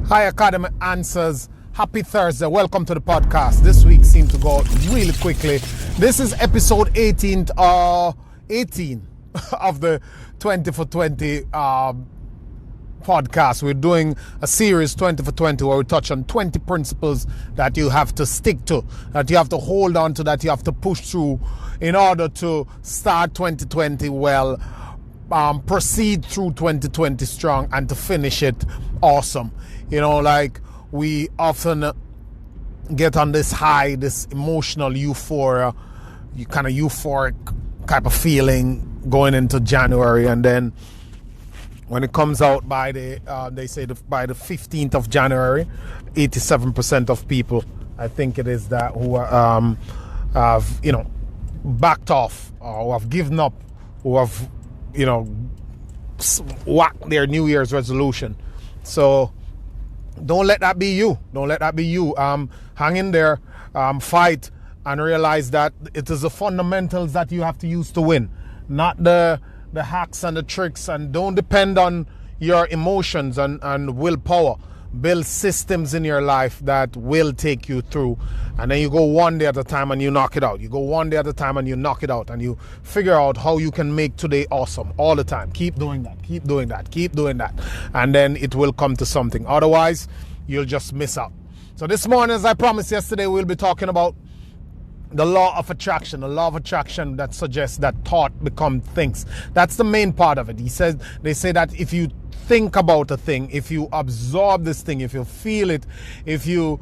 Hi, Academy Answers. Happy Thursday. Welcome to the podcast. This week seemed to go really quickly. This is episode 18 of the 20 for 20 podcast. We're doing a series 20 for 20 where we touch on 20 principles that you have to stick to, that you have to hold on to, that you have to push through in order to start 2020 well, proceed through 2020 strong, and to finish it awesome. You know, like we often get on this high, this emotional euphoria, kind of euphoric type of feeling going into January, and then when it comes out by the by the 15th of January, 87% of people, I think it is, that who have backed off, or who have given up, who have whacked their New Year's resolution. So don't let that be you. Don't let that be you. Hang in there, fight, and realize that it is the fundamentals that you have to use to win, not the hacks and the tricks. And don't depend on your emotions and willpower. Build systems in your life that will take you through, and then you go one day at a time and you knock it out. You go one day at a time and you knock it out, and you figure out how you can make today awesome all the time. Keep doing that, keep doing that, keep doing that, and then it will come to something. Otherwise, you'll just miss out. So this morning, as I promised yesterday, we'll be talking about the law of attraction, that suggests that thought becomes things. That's the main part of it. They say that if you think about a thing, if you absorb this thing, if you feel it, if you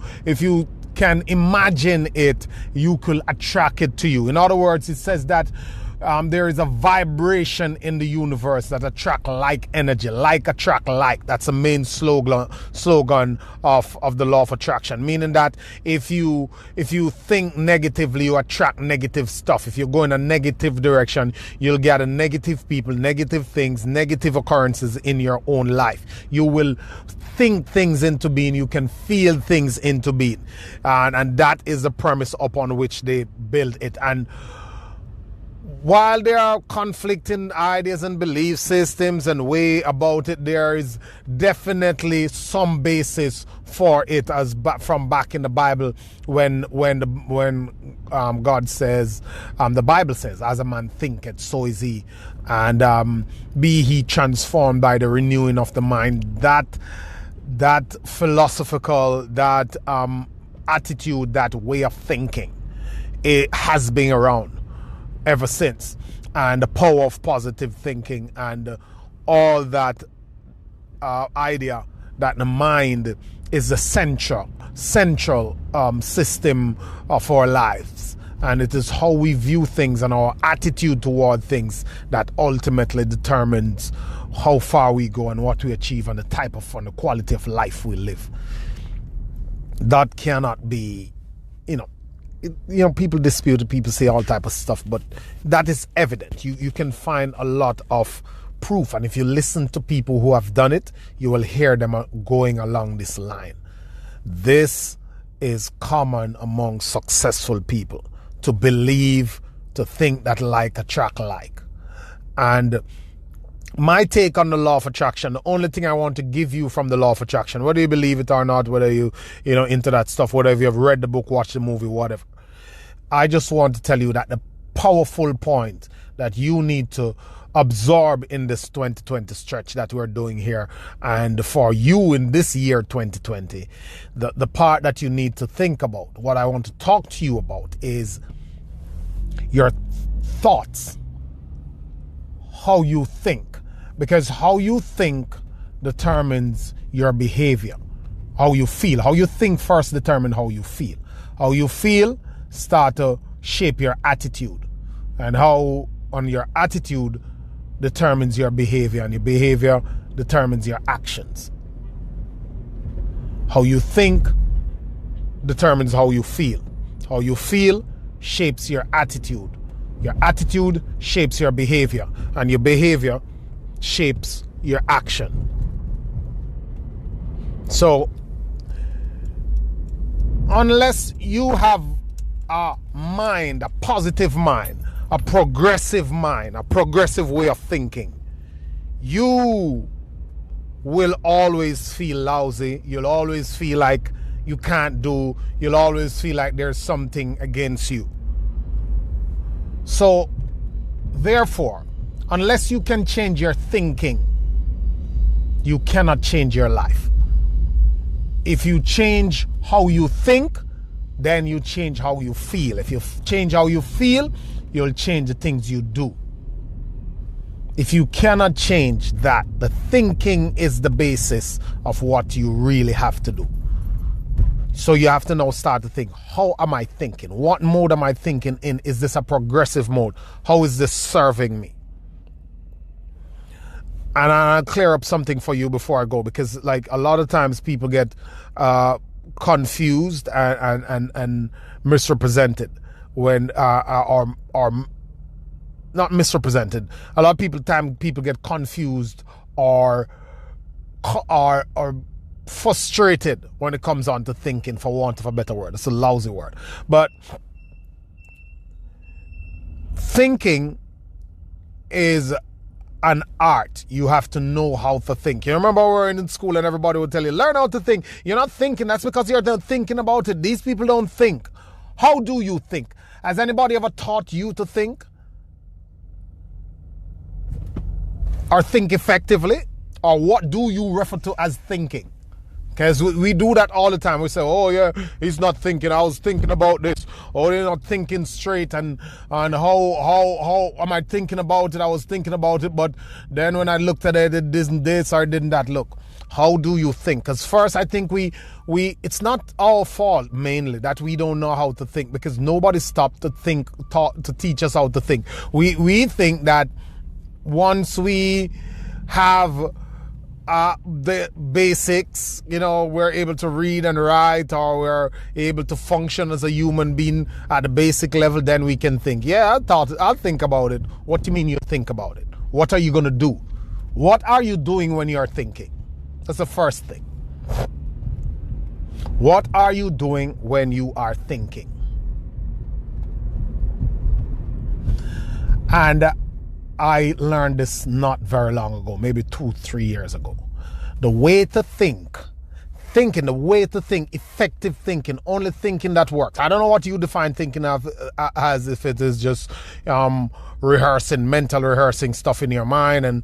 can imagine it, you could attract it to you. In other words, it says that there is a vibration in the universe that attract like energy, like attract like. That's the main slogan of the law of attraction, meaning that if you think negatively, you attract negative stuff. If you go in a negative direction, you'll get a negative people, negative things, negative occurrences in your own life. You will think things into being, you can feel things into being, and that is the premise upon which they build it. And while there are conflicting ideas and belief systems and way about it, there is definitely some basis for it, as from back in the Bible when God says, the Bible says, "As a man thinketh, so is he," and be he transformed by the renewing of the mind. That philosophical, that attitude, that way of thinking, it has been around ever since. And the power of positive thinking and all that idea that the mind is the central system of our lives, and it is how we view things and our attitude toward things that ultimately determines how far we go and what we achieve and the type of fun, the quality of life we live. That cannot be, people dispute it, people say all type of stuff, but that is evident. You can find a lot of proof, and if you listen to people who have done it, you will hear them going along this line. This is common among successful people, to believe, to think that like attract like. And my take on the law of attraction, the only thing I want to give you from the law of attraction, whether you believe it or not, whether you into that stuff, whether you have read the book, watched the movie, whatever, I just want to tell you that the powerful point that you need to absorb in this 2020 stretch that we're doing here, and for you in this year 2020, the part that you need to think about, what I want to talk to you about, is your thoughts, how you think. Because how you think determines your behavior. How you feel. How you think first determines how you feel. How you feel start to shape your attitude. And how on your attitude determines your behavior. And your behavior determines your actions. How you think determines how you feel. How you feel shapes your attitude. Your attitude shapes your behavior. And your behavior shapes your action. So unless you have a mind, a positive mind, a progressive mind, a progressive way of thinking, you will always feel lousy. You'll always feel like you can't do. You'll always feel like there's something against you. So, therefore, unless you can change your thinking, you cannot change your life. If you change how you think, then you change how you feel. If you change how you feel, you'll change the things you do. If you cannot change that, the thinking is the basis of what you really have to do. So you have to now start to think, how am I thinking? What mode am I thinking in? Is this a progressive mode? How is this serving me? And I'll clear up something for you before I go, because like a lot of times people get confused and misrepresented when or not misrepresented. A lot of people get confused or frustrated when it comes on to thinking, for want of a better word. It's a lousy word. But thinking is an art. You have to know how to think. You remember we were in school and everybody would tell you, learn how to think. You're not thinking. That's because you're not thinking about it. These people don't think. How do you think? Has anybody ever taught you to think? Or think effectively? Or what do you refer to as thinking? Because we do that all the time. We say, oh yeah, he's not thinking. I was thinking about this. Oh, they're not thinking straight. And how am I thinking about it? I was thinking about it. But then when I looked at it, it didn't this or it didn't that. Look, how do you think? Because first, I think it's not our fault mainly that we don't know how to think, because nobody stopped to teach us how to think. We think that once we have the basics, we're able to read and write, or we're able to function as a human being at a basic level, then we can think. Yeah, I'll think about it. What do you mean you think about it? What are you going to do? What are you doing when you're thinking? That's the first thing. What are you doing when you are thinking? And I learned this not very long ago, maybe 2-3 years ago. The way to think, effective thinking, only thinking that works. I don't know what you define thinking of as, if it is just mental rehearsing stuff in your mind and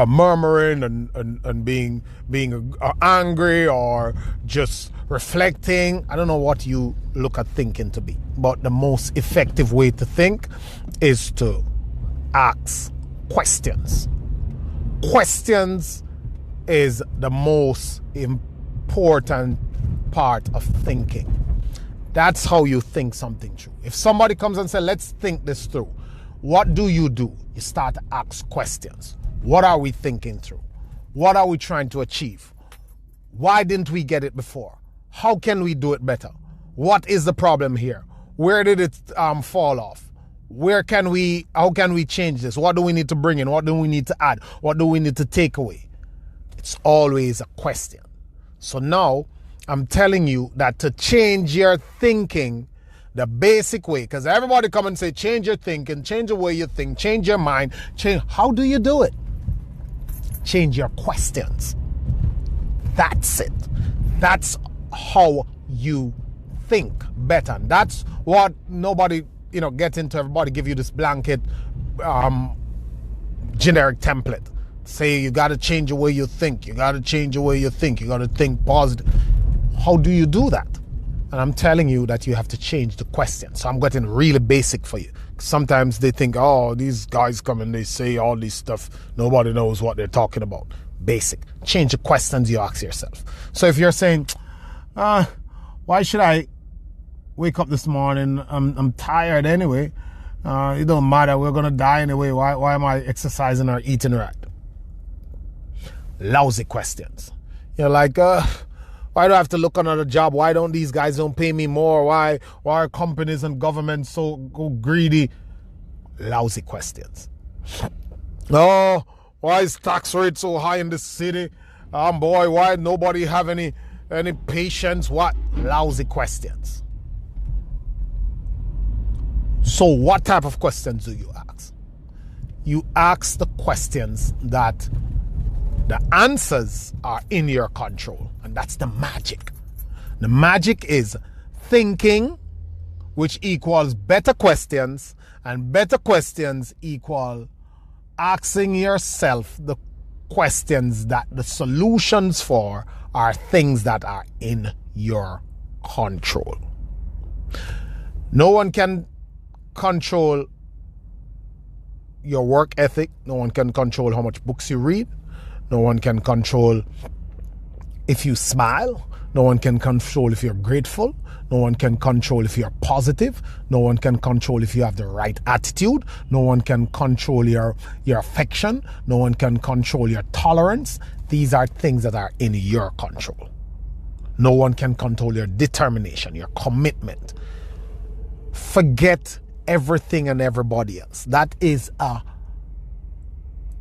murmuring and being angry, or just reflecting. I don't know what you look at thinking to be, but the most effective way to think is to ask questions. Questions is the most important part of thinking. That's how you think something through. If somebody comes and says, let's think this through, what do? You start to ask questions. What are we thinking through? What are we trying to achieve? Why didn't we get it before? How can we do it better? What is the problem here? Where did it fall off? How can we change this? What do we need to bring in? What do we need to add? What do we need to take away? It's always a question. So now I'm telling you that to change your thinking, the basic way, because everybody come and say, change your thinking, change the way you think, change your mind, change. How do you do it? Change your questions. That's it. That's how you think better. And that's what nobody get into. Everybody give you this blanket generic template. Say you got to change the way you think. You got to change the way you think. You got to think positive. How do you do that? And I'm telling you that you have to change the question. So I'm getting really basic for you. Sometimes they think, oh, these guys come and they say all this stuff. Nobody knows what they're talking about. Basic. Change the questions you ask yourself. So if you're saying, why should I wake up this morning? I'm tired anyway. It don't matter. We're going to die anyway. Why am I exercising or eating right? Lousy questions. You're like, why do I have to look another job? Why don't these guys don't pay me more? Why are companies and governments so greedy? Lousy questions. Oh, why is tax rate so high in this city? Boy, why nobody have any patience? What? Lousy questions. So what type of questions do you ask? You ask the questions that The answers are in your control. And that's the magic. The magic is thinking, which equals better questions, and better questions equal asking yourself the questions that the solutions for are things that are in your control. No one can control your work ethic. No one can control how much books you read. No one can control if you smile. No one can control if you're grateful. No one can control if you're positive. No one can control if you have the right attitude. No one can control your affection. No one can control your tolerance. These are things that are in your control. No one can control your determination, your commitment. Forget everything and everybody else. That is a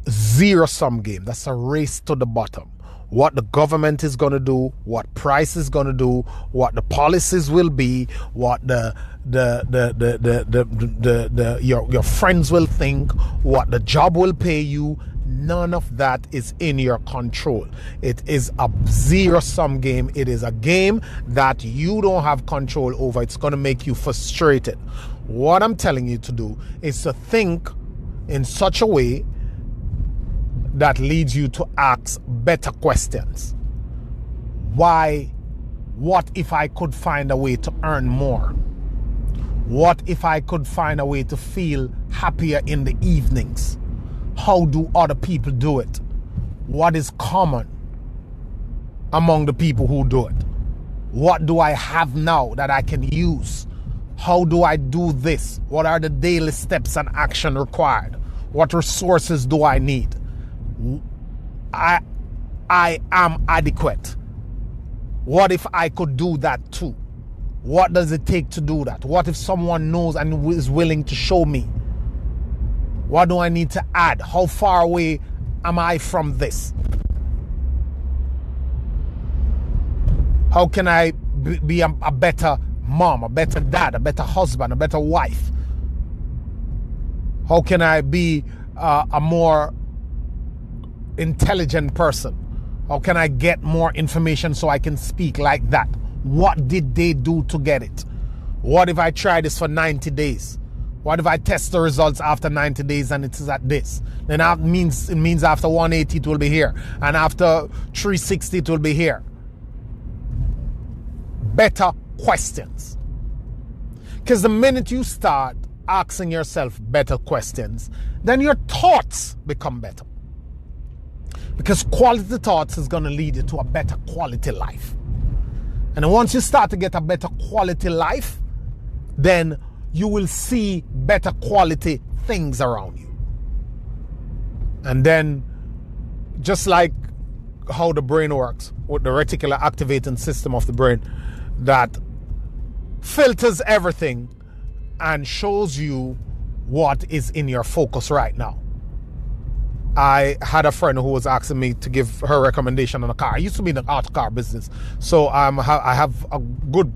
zero-sum game. That's a race to the bottom. What the government is going to do, what price is going to do, what the policies will be, what your friends will think, what the job will pay you. None of that is in your control. It is a zero-sum game. It is a game that you don't have control over. It's going to make you frustrated. What I'm telling you to do is to think in such a way that leads you to ask better questions. Why? What if I could find a way to earn more? What if I could find a way to feel happier in the evenings? How do other people do it? What is common among the people who do it? What do I have now that I can use? How do I do this? What are the daily steps and action required? What resources do I need? I am adequate. What if I could do that too? What does it take to do that? What if someone knows and is willing to show me? What do I need to add? How far away am I from this? How can I be a better mom, a better dad, a better husband, a better wife? How can I be a more intelligent person? How can I get more information so I can speak like that? What did they do to get it? What if I try this for 90 days? What if I test the results after 90 days and it is at this? Then it means after 180 it will be here. And after 360 it will be here. Better questions. Because the minute you start asking yourself better questions, then your thoughts become better. Because quality thoughts is going to lead you to a better quality life. And then once you start to get a better quality life, then you will see better quality things around you. And then, just like how the brain works, with the reticular activating system of the brain that filters everything and shows you what is in your focus right now. I had a friend who was asking me to give her recommendation on a car. I used to be in the art car business, so I have a good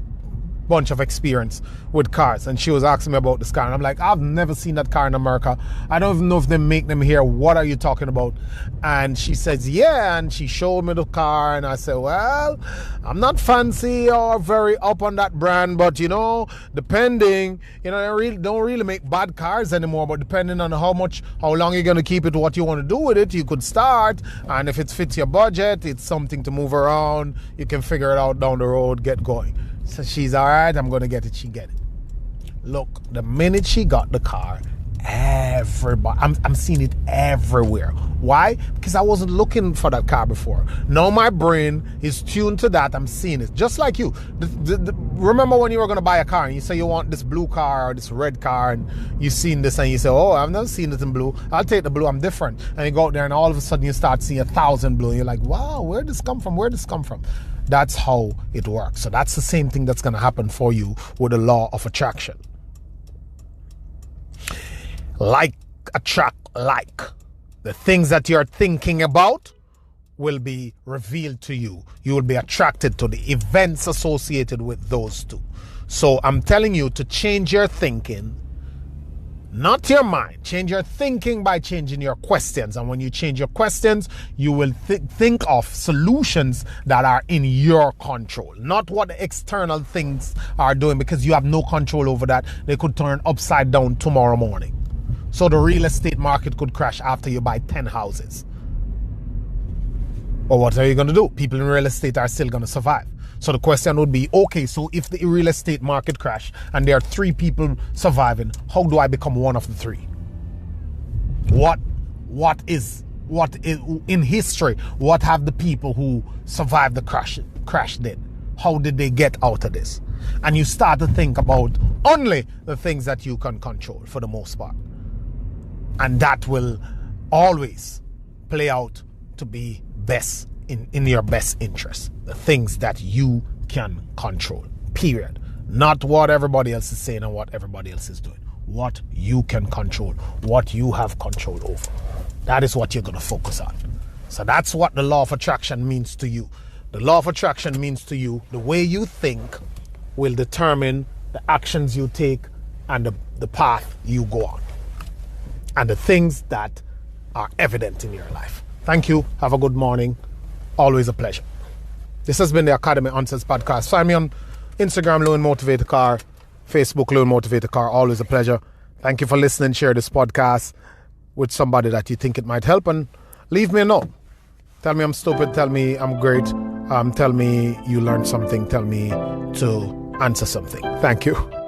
bunch of experience with cars, and she was asking me about this car, and I'm like, I've never seen that car in America. I don't even know if they make them here. What are you talking about? And she says, yeah, and she showed me the car, and I said, well, I'm not fancy or very up on that brand, but depending, they don't really make bad cars anymore, but depending on how long you're going to keep it, what you want to do with it, you could start, and if it fits your budget, it's something to move around, you can figure it out down the road, get going. So she's all right, I'm going to get it. She get it. Look, the minute she got the car, everybody, I'm seeing it everywhere. Why? Because I wasn't looking for that car before. Now my brain is tuned to that. I'm seeing it. Just like you. Remember when you were going to buy a car and you say you want this blue car or this red car, and you've seen this and you say, oh, I've never seen it in blue. I'll take the blue. I'm different. And you go out there and all of a sudden you start seeing 1,000 blue. And you're like, wow, where did this come from? Where did this come from? That's how it works. So that's the same thing that's going to happen for you with the law of attraction. Like attract like. The things that you're thinking about will be revealed to you. You will be attracted to the events associated with those two. So I'm telling you to change your thinking not your mind. Change your thinking by changing your questions. And when you change your questions, you will think of solutions that are in your control, not what the external things are doing, because you have no control over that. They could turn upside down tomorrow morning. So the real estate market could crash after you buy 10 houses. Or what are you going to do? People in real estate are still going to survive. So the question would be, okay, so if the real estate market crash and there are 3 people surviving, how do I become one of the 3? What is in history? What have the people who survived the crash did? How did they get out of this? And you start to think about only the things that you can control for the most part. And that will always play out to be best in your best interest. The things that you can control, period. Not what everybody else is saying and what everybody else is doing. What you can control, what you have control over. That is what you're going to focus on. So that's what the law of attraction means to you. The law of attraction means to you the way you think will determine the actions you take and the path you go on. And the things that are evident in your life. Thank you. Have a good morning. Always a pleasure. This has been the Academy Answers podcast. Find me on Instagram, Loan Motivator Car, Facebook, Loan Motivator Car. Always a pleasure. Thank you for listening. Share this podcast with somebody that you think it might help, and leave me a note. Tell me I'm stupid. Tell me I'm great. Tell me you learned something. Tell me to answer something. Thank you.